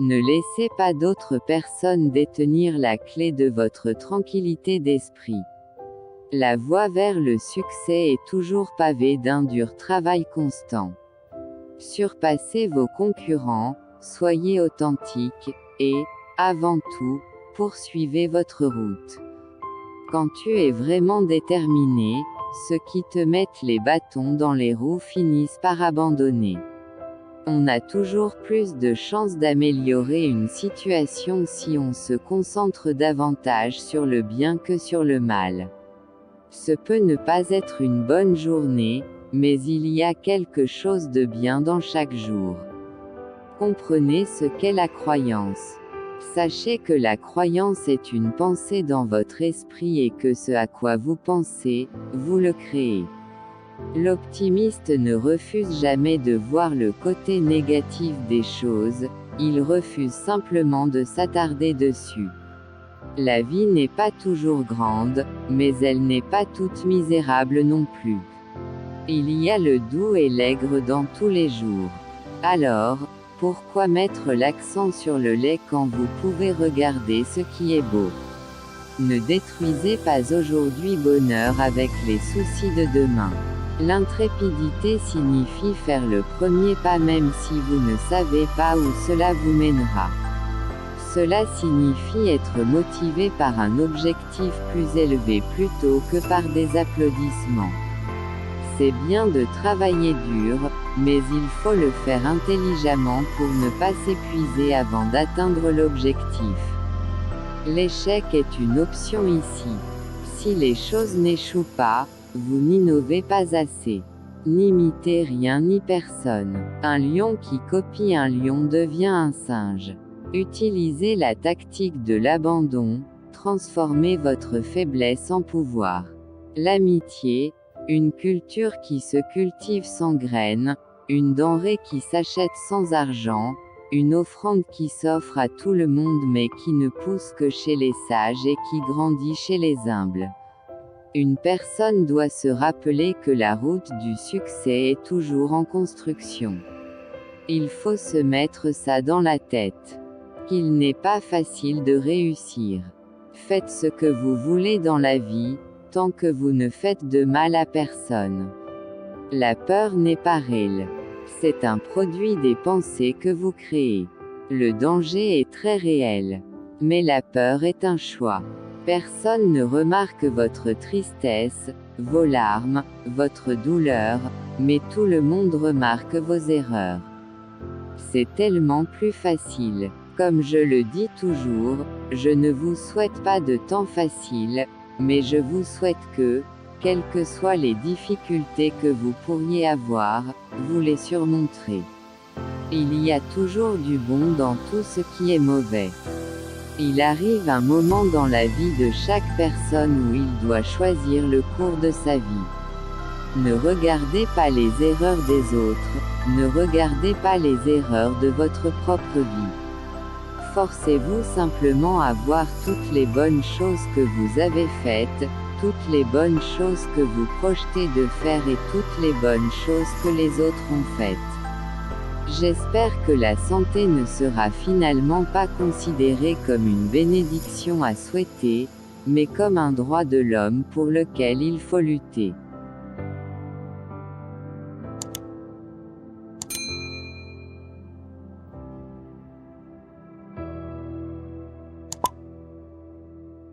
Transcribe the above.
Ne laissez pas d'autres personnes détenir la clé de votre tranquillité d'esprit. La voie vers le succès est toujours pavée d'un dur travail constant. Surpassez vos concurrents, soyez authentique, et, avant tout, poursuivez votre route. Quand tu es vraiment déterminé, ceux qui te mettent les bâtons dans les roues finissent par abandonner. On a toujours plus de chances d'améliorer une situation si on se concentre davantage sur le bien que sur le mal. Ce peut ne pas être une bonne journée, mais il y a quelque chose de bien dans chaque jour. Comprenez ce qu'est la croyance. Sachez que la croyance est une pensée dans votre esprit et que ce à quoi vous pensez, vous le créez. L'optimiste ne refuse jamais de voir le côté négatif des choses, il refuse simplement de s'attarder dessus. La vie n'est pas toujours grande, mais elle n'est pas toute misérable non plus. Il y a le doux et l'aigre dans tous les jours. Alors, pourquoi mettre l'accent sur le laid quand vous pouvez regarder ce qui est beau? Ne détruisez pas aujourd'hui bonheur avec les soucis de demain. L'intrépidité signifie faire le premier pas même si vous ne savez pas où cela vous mènera. Cela signifie être motivé par un objectif plus élevé plutôt que par des applaudissements. C'est bien de travailler dur, mais il faut le faire intelligemment pour ne pas s'épuiser avant d'atteindre l'objectif. L'échec est une option ici. Si les choses n'échouent pas, vous n'innovez pas assez. N'imitez rien ni personne. Un lion qui copie un lion devient un singe. Utilisez la tactique de l'abandon, transformez votre faiblesse en pouvoir. L'amitié, une culture qui se cultive sans graines, une denrée qui s'achète sans argent, une offrande qui s'offre à tout le monde mais qui ne pousse que chez les sages et qui grandit chez les humbles. Une personne doit se rappeler que la route du succès est toujours en construction. Il faut se mettre ça dans la tête. Qu'il n'est pas facile de réussir. Faites ce que vous voulez dans la vie, tant que vous ne faites de mal à personne. La peur n'est pas réelle. C'est un produit des pensées que vous créez. Le danger est très réel. Mais la peur est un choix. Personne ne remarque votre tristesse, vos larmes, votre douleur, mais tout le monde remarque vos erreurs. C'est tellement plus facile. Comme je le dis toujours, je ne vous souhaite pas de temps facile, mais je vous souhaite que, quelles que soient les difficultés que vous pourriez avoir, vous les surmonterez. Il y a toujours du bon dans tout ce qui est mauvais. Il arrive un moment dans la vie de chaque personne où il doit choisir le cours de sa vie. Ne regardez pas les erreurs des autres, ne regardez pas les erreurs de votre propre vie. Forcez-vous simplement à voir toutes les bonnes choses que vous avez faites, toutes les bonnes choses que vous projetez de faire et toutes les bonnes choses que les autres ont faites. J'espère que la santé ne sera finalement pas considérée comme une bénédiction à souhaiter, mais comme un droit de l'homme pour lequel il faut lutter.